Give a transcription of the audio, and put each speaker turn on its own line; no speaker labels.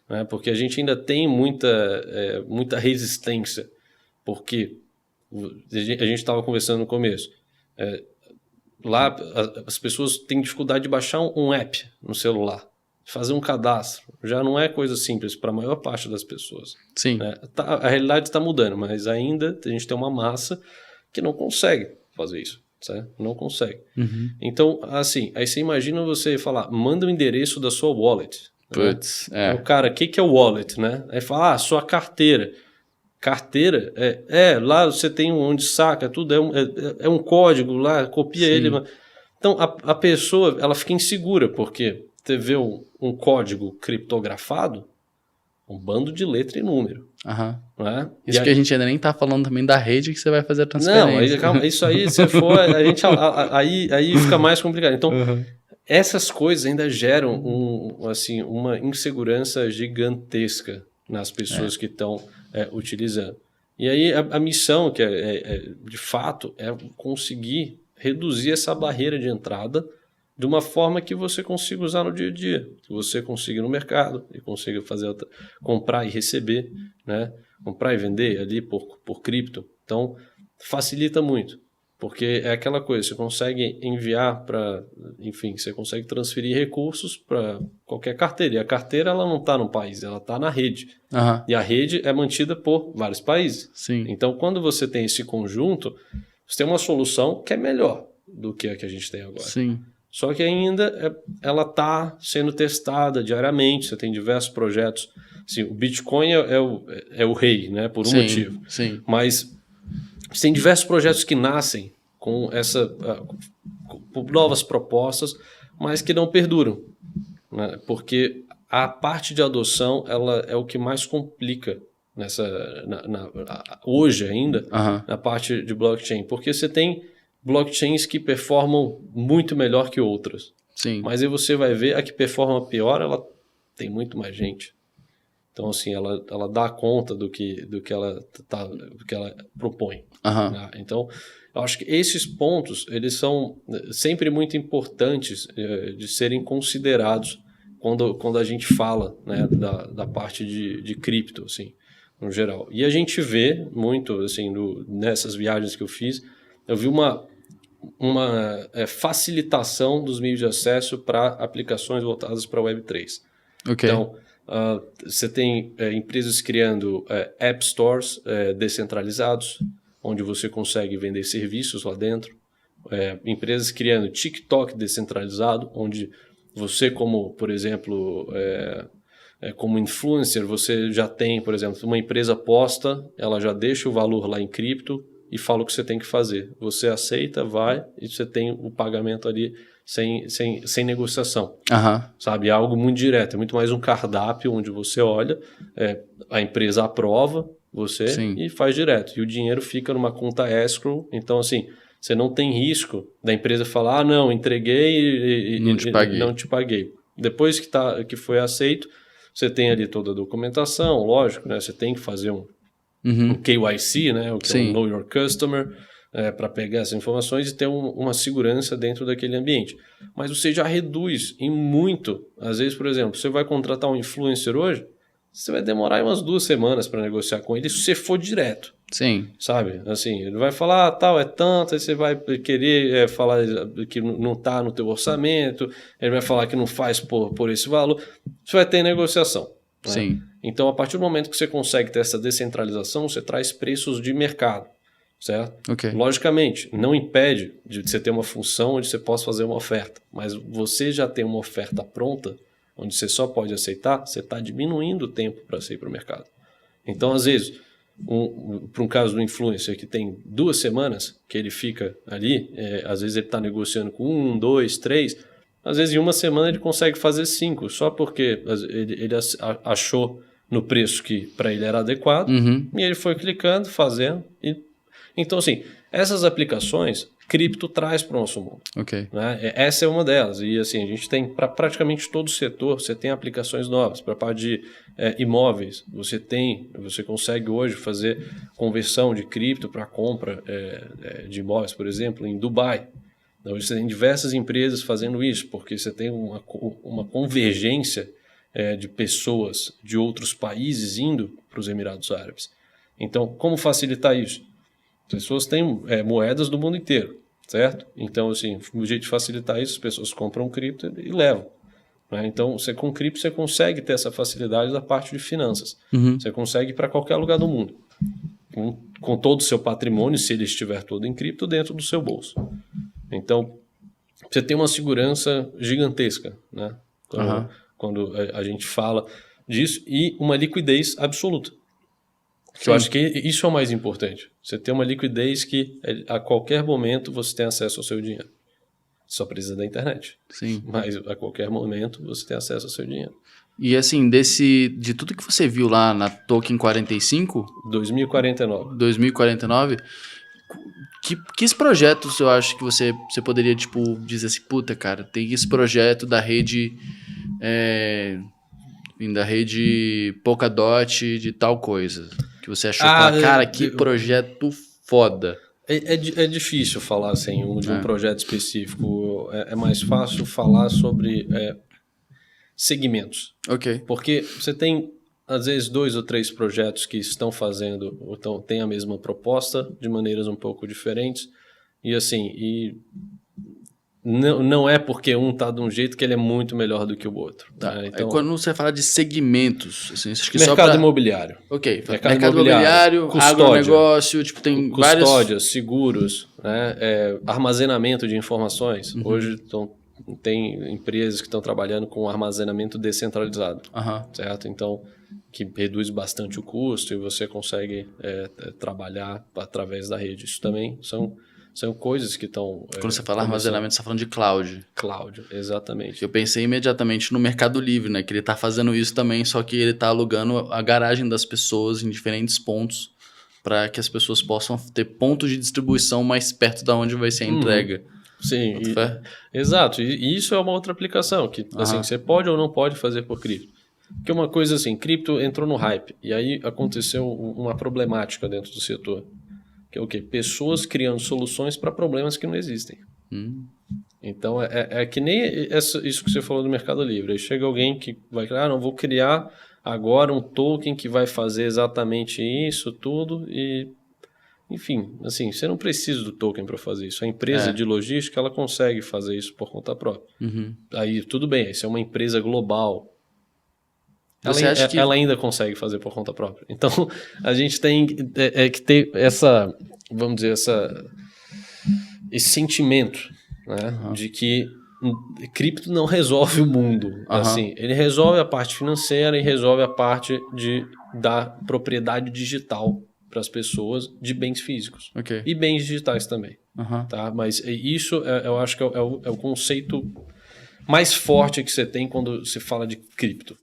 né? Porque a gente ainda tem muita resistência, porque a gente estava conversando no começo, lá as pessoas têm dificuldade de baixar um app no celular, fazer um cadastro, já não é coisa simples para a maior parte das pessoas.
Sim.
Né? A realidade está mudando, mas ainda a gente tem uma massa que não consegue fazer isso, certo? Não consegue.
Uhum.
Então, assim, aí você imagina você falar, manda o endereço da sua wallet.
Putz,
né? O cara, o que é o wallet, né? Aí fala, sua carteira. Carteira, lá você tem onde saca, tudo é um código lá, copia ele. Então, a pessoa, ela fica insegura, porque você vê um código criptografado, um bando de letra e número.
Uhum.
Né?
Isso que a gente ainda nem tá falando também da rede que você vai fazer a transferência.
Não, calma, isso aí, se for, aí fica mais complicado. Então, essas coisas ainda geram uma insegurança gigantesca nas pessoas que estão utilizando. E aí a missão, que de fato, é conseguir reduzir essa barreira de entrada de uma forma que você consiga usar no dia a dia, que você consiga ir no mercado e consiga comprar e receber, né? Comprar e vender ali por cripto. Então, facilita muito, porque é aquela coisa, você consegue enviar você consegue transferir recursos para qualquer carteira. E a carteira, ela não está no país, ela está na rede. E a rede é mantida por vários países.
Sim.
Então, quando você tem esse conjunto, você tem uma solução que é melhor do que a gente tem agora.
Sim.
Só que ainda ela está sendo testada diariamente, você tem diversos projetos. Assim, o Bitcoin é o rei, né, por um motivo.
Sim.
Mas tem diversos projetos que nascem com com novas propostas, mas que não perduram. Né, porque a parte de adoção ela é o que mais complica hoje ainda, na parte de blockchain. Porque você tem blockchains que performam muito melhor que outras.
Sim.
Mas aí você vai ver a que performa pior, ela tem muito mais gente. Então, assim, ela dá conta do que ela propõe. Né? Então, eu acho que esses pontos, eles são sempre muito importantes de serem considerados quando a gente fala, né, da parte de cripto, assim, no geral. E a gente vê muito, assim, nessas viagens que eu fiz, eu vi uma facilitação dos meios de acesso para aplicações voltadas para a Web3. Então, você tem empresas criando app stores descentralizados, onde você consegue vender serviços lá dentro. Empresas criando TikTok descentralizado, onde você, como, por exemplo, como influencer, você já tem, por exemplo, uma empresa posta, ela já deixa o valor lá em cripto, e fala o que você tem que fazer. Você aceita, vai, e você tem o pagamento ali sem negociação. Sabe? É algo muito direto, é muito mais um cardápio onde você olha, a empresa aprova você e faz direto. E o dinheiro fica numa conta escrow, então assim, você não tem risco da empresa falar, não, entreguei e não te paguei. Depois que foi aceito, você tem ali toda a documentação, lógico, né? Você tem que fazer um KYC, né, o que é um Know Your Customer, para pegar essas informações e ter uma segurança dentro daquele ambiente. Mas você já reduz em muito. Às vezes, por exemplo, você vai contratar um influencer hoje, você vai demorar umas 2 semanas para negociar com ele se você for direto.
Sim.
Sabe? Assim, ele vai falar, tal, é tanto, aí você vai querer falar que não está no teu orçamento, ele vai falar que não faz por esse valor. Você vai ter negociação.
Sim.
Né? Então, a partir do momento que você consegue ter essa descentralização, você traz preços de mercado, certo? Logicamente, não impede de você ter uma função onde você possa fazer uma oferta, mas você já tem uma oferta pronta, onde você só pode aceitar, você está diminuindo o tempo para sair para o mercado. Então, às vezes, para um caso do influencer que tem 2 semanas que ele fica ali, às vezes ele está negociando com 1, 2, 3... Às vezes, em uma semana, ele consegue fazer 5, só porque ele achou no preço que para ele era adequado, e ele foi clicando, fazendo. Então, assim, essas aplicações, cripto traz para o nosso mundo. Né? Essa é uma delas. E, assim, a gente tem, para praticamente todo o setor, você tem aplicações novas. Para a parte de imóveis, você consegue hoje fazer conversão de cripto para compra de imóveis, por exemplo, em Dubai. Hoje você tem diversas empresas fazendo isso, porque você tem uma convergência de pessoas de outros países indo para os Emirados Árabes. Então, como facilitar isso? As pessoas têm moedas do mundo inteiro, certo? Então, assim, o jeito de facilitar isso, as pessoas compram cripto e levam. Né? Então, com cripto, você consegue ter essa facilidade da parte de finanças. Você consegue ir para qualquer lugar do mundo. Com todo o seu patrimônio, se ele estiver todo em cripto, dentro do seu bolso. Então, você tem uma segurança gigantesca, né? Quando a gente fala disso, e uma liquidez absoluta. Eu acho que isso é o mais importante. Você tem uma liquidez que a qualquer momento você tem acesso ao seu dinheiro. Só precisa da internet.
Sim.
Mas a qualquer momento você tem acesso ao seu dinheiro.
E assim, de tudo que você viu lá na Token 45...
2049.
Que projetos eu acho que você poderia, tipo, dizer assim, puta, cara, tem esse projeto da rede... da rede Polkadot de tal coisa. Que você achou, cara, que projeto foda.
É difícil falar assim, de um projeto específico. É mais fácil falar sobre segmentos.
Ok.
Porque você tem, às vezes, 2 ou 3 projetos que estão fazendo, então tem a mesma proposta, de maneiras um pouco diferentes. E assim, não é porque um está de um jeito que ele é muito melhor do que o outro.
Tá.
Né? Então,
quando você fala de segmentos, assim, acho que
mercado imobiliário.
Ok. Mercado imobiliário, agronegócio, tipo, tem
custódias, seguros, né? Armazenamento de informações. Hoje tem empresas que estão trabalhando com armazenamento descentralizado, certo? Então, que reduz bastante o custo e você consegue trabalhar através da rede. Isso também são coisas que estão...
Quando você fala armazenamento, você está falando de cloud.
Cloud, exatamente.
Eu pensei imediatamente no Mercado Livre, né? Que ele está fazendo isso também, só que ele está alugando a garagem das pessoas em diferentes pontos para que as pessoas possam ter pontos de distribuição mais perto da onde vai ser a entrega.
Sim, exato. E isso é uma outra aplicação que assim, você pode ou não pode fazer por cripto. Porque uma coisa assim, cripto entrou no hype e aí aconteceu uma problemática dentro do setor. Que é o quê? Pessoas criando soluções para problemas que não existem. Então, é que nem isso que você falou do Mercado Livre. Aí chega alguém que vai criar, não, vou criar agora um token que vai fazer exatamente isso, tudo, e... Enfim, assim, você não precisa do token para fazer isso. A empresa de logística, ela consegue fazer isso por conta própria. Aí, tudo bem, isso é uma empresa global. Ela ainda consegue fazer por conta própria. Então, a gente tem que ter essa, vamos dizer, esse sentimento, né, de que cripto não resolve o mundo. Assim, ele resolve a parte financeira e resolve a parte da propriedade digital para as pessoas de bens físicos. E bens digitais também. Tá? Mas isso, eu acho que é o conceito mais forte que você tem quando se fala de cripto.